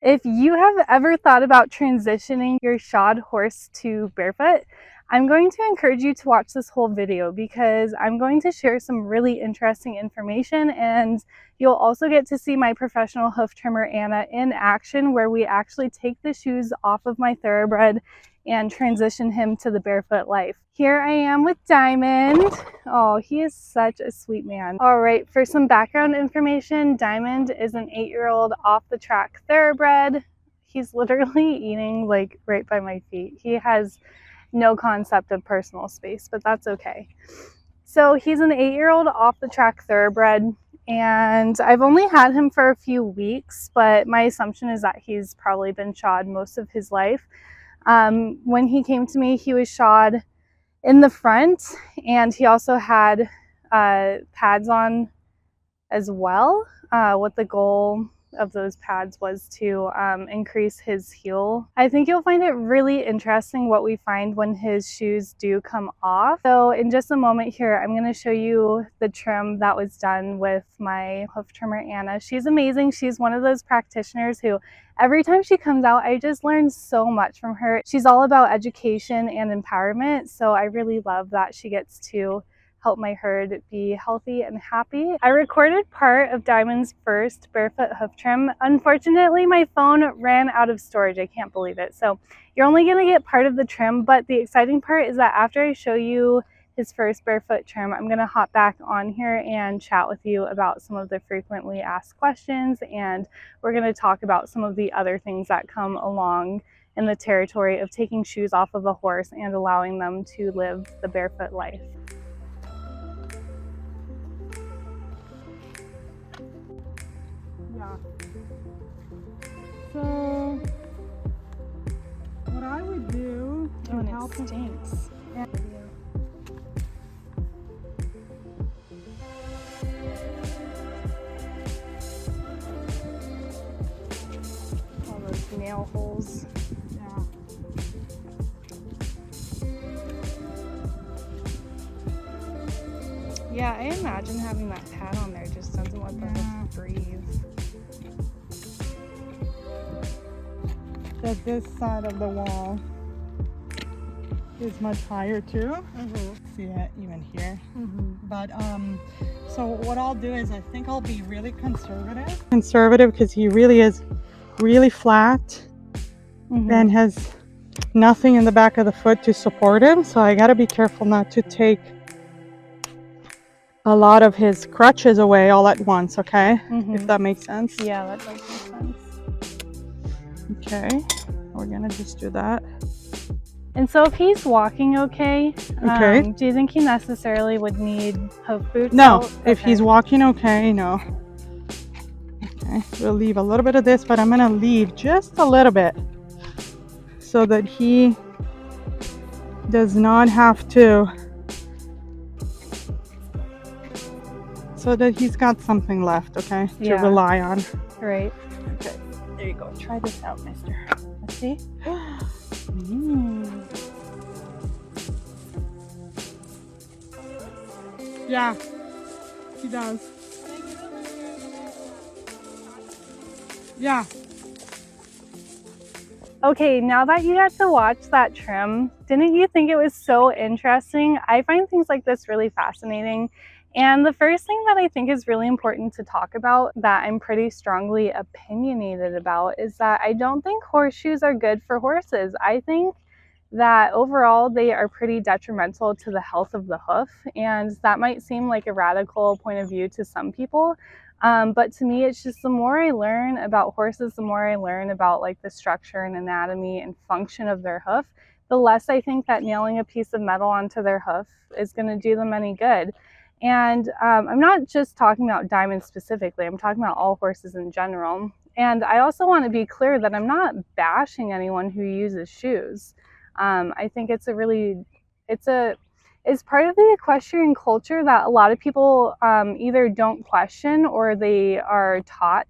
If you have ever thought about transitioning your shod horse to barefoot, I'm going to encourage you to watch this whole video because I'm going to share some really interesting information, and you'll also get to see my professional hoof trimmer Anna in action, where we actually take the shoes off of my thoroughbred and transition him to the barefoot life. Here I am with Diamond. Oh, he is such a sweet man. All right, for some background information, Diamond is an 8-year-old off-the-track thoroughbred. He's literally eating like right by my feet. He has no concept of personal space, but that's okay. So he's an 8-year-old off-the-track thoroughbred, and I've only had him for a few weeks, but my assumption is that he's probably been shod most of his life. When he came to me, he was shod in the front, and he also had pads on as well. What the goal of those pads was to increase his heel. I think you'll find it really interesting what we find when his shoes do come off. So in just a moment here, I'm going to show you the trim that was done with my hoof trimmer Anna. She's amazing. She's one of those practitioners who every time she comes out, I just learn so much from her. She's all about education and empowerment, so I really love that she gets to help my herd be healthy and happy. I recorded part of Diamond's first barefoot hoof trim. Unfortunately, my phone ran out of storage. I can't believe it. So you're only going to get part of the trim, but the exciting part is that after I show you his first barefoot trim, I'm going to hop back on here and chat with you about some of the frequently asked questions, and we're going to talk about some of the other things that come along in the territory of taking shoes off of a horse and allowing them to live the barefoot life. Yeah. So what I would do to help him stinks. All those nail holes. Yeah. Yeah, I imagine having that pad on there just doesn't let the hoof breathe. That this side of the wall is much higher too. See it even here. But so what I'll do is I think I'll be really conservative because he really is really flat and has nothing in the back of the foot to support him, so I got to be careful not to take a lot of his crutches away all at once, okay? If that makes sense. Yeah, that does make sense. Okay, we're gonna just do that. And so if he's walking okay, do you think he necessarily would need hoof boots? No, if he's walking okay, no. Okay, we'll leave a little bit of this, but I'm gonna leave just a little bit so that he does not have to, so that he's got something left, okay, to rely on. Right. Okay, there you go. Try this out, mister. Let's see. Yeah, he does. Yeah. Okay, now that you got to watch that trim, didn't you think it was so interesting? I find things like this really fascinating. And the first thing that I think is really important to talk about, that I'm pretty strongly opinionated about, is that I don't think horseshoes are good for horses. I think that overall they are pretty detrimental to the health of the hoof, and that might seem like a radical point of view to some people. But to me, it's just the more I learn about horses, the more I learn about like the structure and anatomy and function of their hoof, the less I think that nailing a piece of metal onto their hoof is going to do them any good. And I'm not just talking about Diamond specifically, I'm talking about all horses in general. And I also want to be clear that I'm not bashing anyone who uses shoes. I think it's it's part of the equestrian culture that a lot of people either don't question or they are taught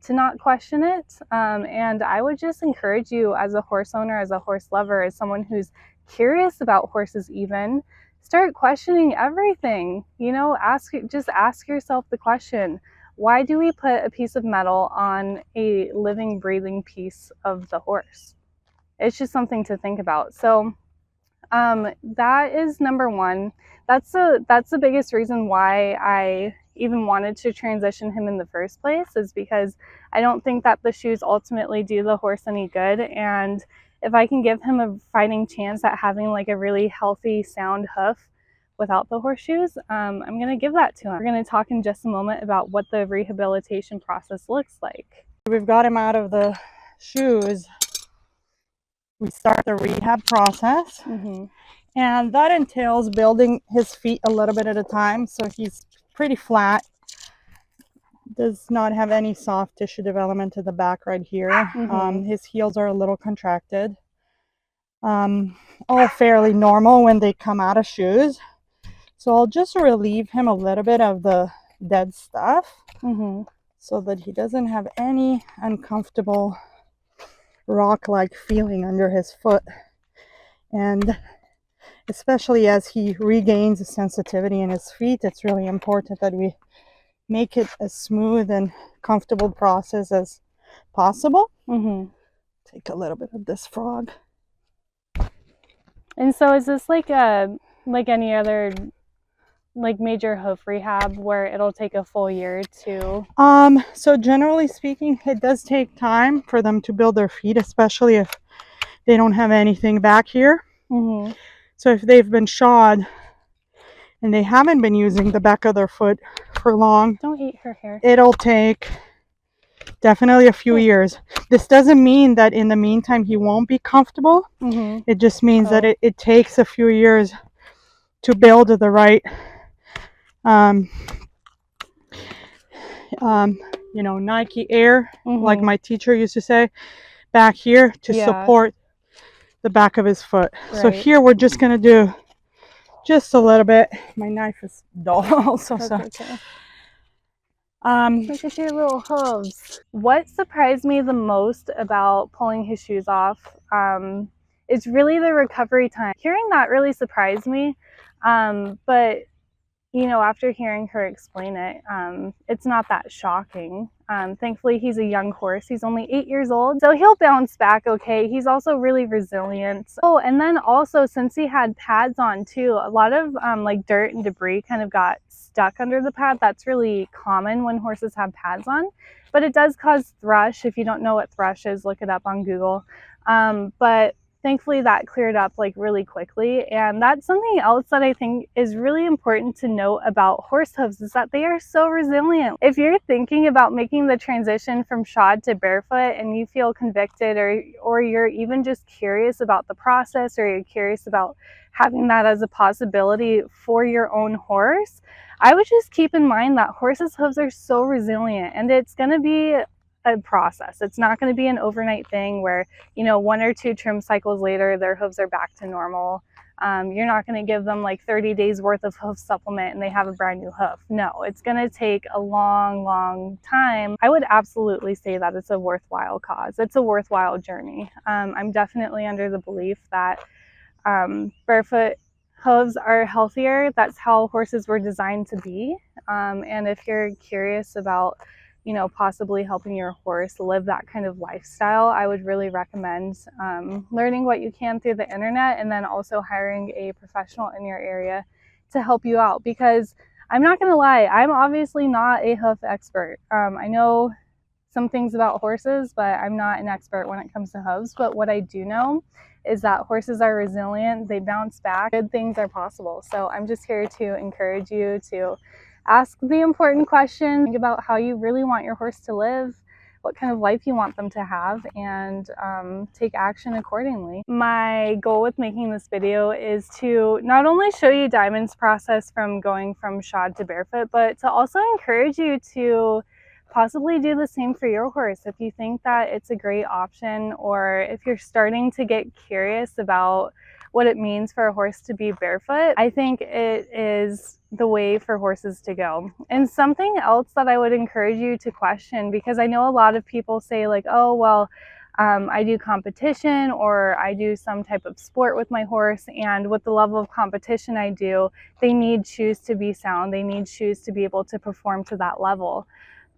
to not question it. And I would just encourage you as a horse owner, as a horse lover, as someone who's curious about horses even, start questioning everything. You know, just ask yourself the question, why do we put a piece of metal on a living, breathing piece of the horse? It's just something to think about. So that is number one. That's the biggest reason why I even wanted to transition him in the first place, is because I don't think that the shoes ultimately do the horse any good. And if I can give him a fighting chance at having like a really healthy, sound hoof without the horseshoes, I'm going to give that to him. We're going to talk in just a moment about what the rehabilitation process looks like. We've got him out of the shoes. We start the rehab process. And that entails building his feet a little bit at a time. So he's pretty flat. Does not have any soft tissue development to the back right here. His heels are a little contracted. All fairly normal when they come out of shoes. So I'll just relieve him a little bit of the dead stuff so that he doesn't have any uncomfortable rock-like feeling under his foot. And especially as he regains the sensitivity in his feet, it's really important that we make it as smooth and comfortable process as possible. Take a little bit of this frog. And so is this like any other like major hoof rehab where it'll take a full year to? So generally speaking, it does take time for them to build their feet, especially if they don't have anything back here. So if they've been shod and they haven't been using the back of their foot for long, don't eat her hair. It'll take definitely a few years. This doesn't mean that in the meantime he won't be comfortable. It just means that it takes a few years to build the right you know, Nike Air, like my teacher used to say, back here to support the back of his foot. So here we're just gonna do just a little bit. My knife is dull also. That's so okay. Look at your little hooves. What surprised me the most about pulling his shoes off is really the recovery time. Hearing that really surprised me, but you know, after hearing her explain it, it's not that shocking. Thankfully, he's a young horse. He's only 8 years old, so he'll bounce back okay. He's also really resilient. Oh, and then also, since he had pads on too, a lot of like dirt and debris kind of got stuck under the pad. That's really common when horses have pads on, but it does cause thrush. If you don't know what thrush is, look it up on Google. But thankfully that cleared up like really quickly. And that's something else that I think is really important to note about horse hooves, is that they are so resilient. If you're thinking about making the transition from shod to barefoot and you feel convicted, or you're even just curious about the process, or you're curious about having that as a possibility for your own horse, I would just keep in mind that horses' hooves are so resilient, and it's going to be a process. It's not going to be an overnight thing where, you know, 1 or 2 trim cycles later their hooves are back to normal. You're not going to give them like 30 days worth of hoof supplement and they have a brand new hoof. No, it's going to take a long time. I would absolutely say that it's a worthwhile cause. It's a worthwhile journey. I'm definitely under the belief that barefoot hooves are healthier. That's how horses were designed to be. And if you're curious about, you know, possibly helping your horse live that kind of lifestyle, I would really recommend learning what you can through the internet, and then also hiring a professional in your area to help you out. Because I'm not going to lie, I'm obviously not a hoof expert. I know some things about horses, but I'm not an expert when it comes to hooves. But what I do know is that horses are resilient, they bounce back, good things are possible. So I'm just here to encourage you to ask the important question, think about how you really want your horse to live, what kind of life you want them to have, and take action accordingly. My goal with making this video is to not only show you Diamond's process from going from shod to barefoot, but to also encourage you to possibly do the same for your horse if you think that it's a great option, or if you're starting to get curious about what it means for a horse to be barefoot. I think it is the way for horses to go. And something else that I would encourage you to question, because I know a lot of people say like, oh, well, I do competition, or I do some type of sport with my horse, and with the level of competition I do, they need shoes to be sound. They need shoes to be able to perform to that level.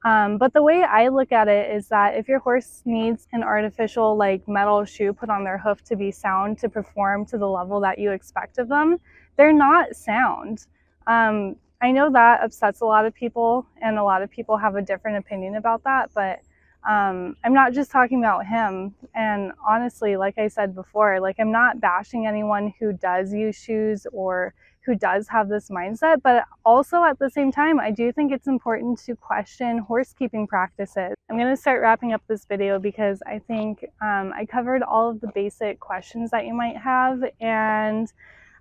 But the way I look at it is that if your horse needs an artificial like metal shoe put on their hoof to be sound to perform to the level that you expect of them, they're not sound. I know that upsets a lot of people, and a lot of people have a different opinion about that, but I'm not just talking about him. And honestly, like I said before, like I'm not bashing anyone who does use shoes or who does have this mindset, but also at the same time, I do think it's important to question horse keeping practices. I'm going to start wrapping up this video because I think I covered all of the basic questions that you might have, and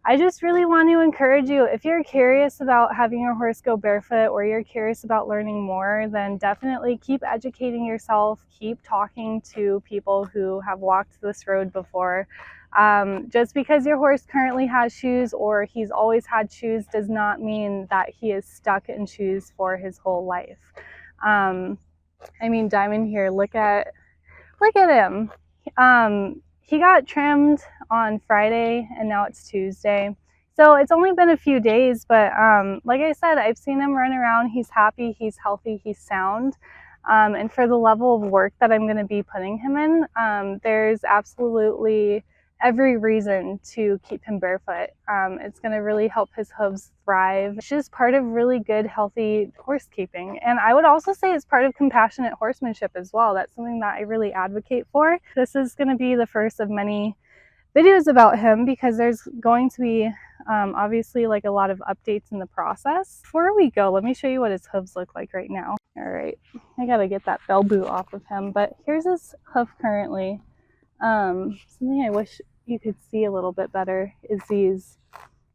I just really want to encourage you, if you're curious about having your horse go barefoot or you're curious about learning more, then definitely keep educating yourself, keep talking to people who have walked this road before. Just because your horse currently has shoes or he's always had shoes does not mean that he is stuck in shoes for his whole life. I mean, Diamond here, look at him. He got trimmed on Friday and now it's Tuesday. So it's only been a few days, but like I said, I've seen him run around. He's happy, he's healthy, he's sound. And for the level of work that I'm going to be putting him in, there's absolutely every reason to keep him barefoot. It's going to really help his hooves thrive. It's just part of really good, healthy horse keeping. And I would also say it's part of compassionate horsemanship as well. That's something that I really advocate for. This is going to be the first of many videos about him because there's going to be obviously like a lot of updates in the process. Before we go, let me show you what his hooves look like right now. All right, I gotta get that bell boot off of him, but here's his hoof currently. Something I wish you could see a little bit better is these.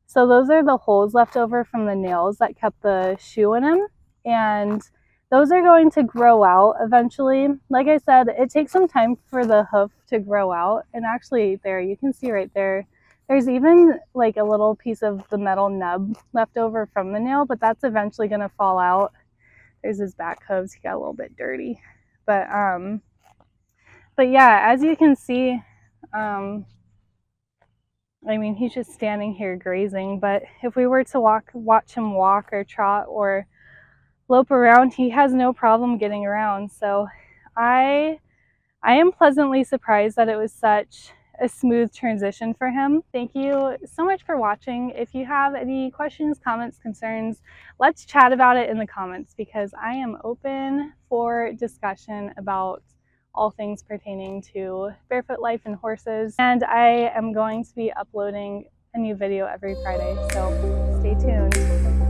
So those are the holes left over from the nails that kept the shoe in him, and those are going to grow out eventually. Like I said, it takes some time for the hoof to grow out, and actually there, you can see right there, there's even like a little piece of the metal nub left over from the nail, but that's eventually going to fall out. There's his back hooves. He got a little bit dirty, but yeah, as you can see, I mean, he's just standing here grazing, but if we were to watch him walk or trot or lope around, he has no problem getting around. So I am pleasantly surprised that it was such a smooth transition for him. Thank you so much for watching. If you have any questions, comments, concerns, let's chat about it in the comments because I am open for discussion about all things pertaining to barefoot life and horses. And I am going to be uploading a new video every Friday, so stay tuned.